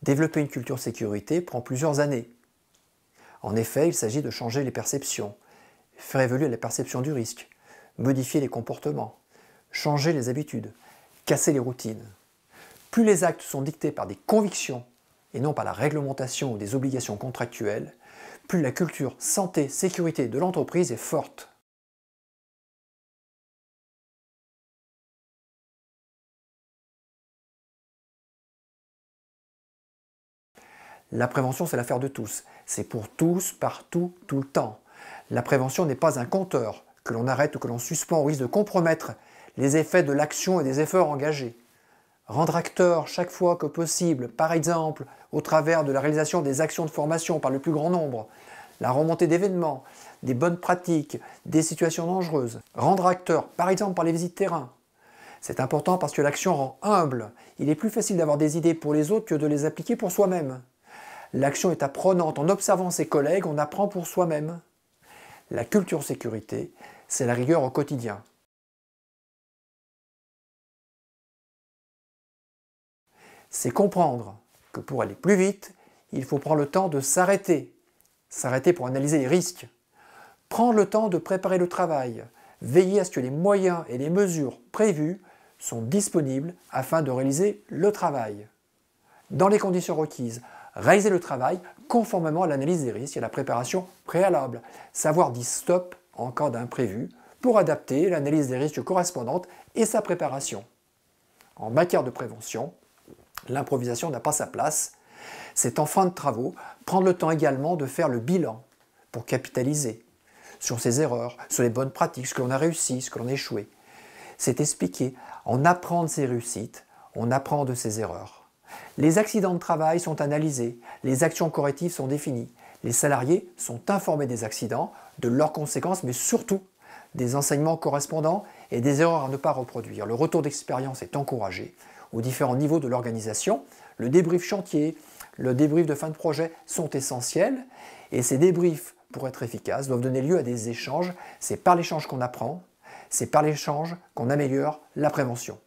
Développer une culture sécurité prend plusieurs années. En effet, il s'agit de changer les perceptions, faire évoluer la perception du risque, modifier les comportements, changer les habitudes, casser les routines. Plus les actes sont dictés par des convictions et non par la réglementation ou des obligations contractuelles, plus la culture santé-sécurité de l'entreprise est forte. La prévention, c'est l'affaire de tous. C'est pour tous, partout, tout le temps. La prévention n'est pas un compteur que l'on arrête ou que l'on suspend au risque de compromettre les effets de l'action et des efforts engagés. Rendre acteur chaque fois que possible, par exemple au travers de la réalisation des actions de formation par le plus grand nombre, la remontée d'événements, des bonnes pratiques, des situations dangereuses. Rendre acteur, par exemple par les visites terrain. C'est important parce que l'action rend humble. Il est plus facile d'avoir des idées pour les autres que de les appliquer pour soi-même. L'action est apprenante. En observant ses collègues, on apprend pour soi-même. La culture sécurité, c'est la rigueur au quotidien. C'est comprendre que pour aller plus vite, il faut prendre le temps de s'arrêter. S'arrêter pour analyser les risques. Prendre le temps de préparer le travail. Veiller à ce que les moyens et les mesures prévues sont disponibles afin de réaliser le travail. Dans les conditions requises, réaliser le travail conformément à l'analyse des risques et à la préparation préalable. Savoir dire stop en cas d'imprévu pour adapter l'analyse des risques correspondante et sa préparation. En matière de prévention, l'improvisation n'a pas sa place. C'est en fin de travaux prendre le temps également de faire le bilan pour capitaliser sur ses erreurs, sur les bonnes pratiques, ce que l'on a réussi, ce que l'on a échoué. C'est expliquer, on apprend de ses réussites, on apprend de ses erreurs. Les accidents de travail sont analysés, les actions correctives sont définies, les salariés sont informés des accidents, de leurs conséquences, mais surtout des enseignements correspondants et des erreurs à ne pas reproduire. Le retour d'expérience est encouragé aux différents niveaux de l'organisation. Le débrief chantier, le débrief de fin de projet sont essentiels et ces débriefs, pour être efficaces, doivent donner lieu à des échanges. C'est par l'échange qu'on apprend, c'est par l'échange qu'on améliore la prévention.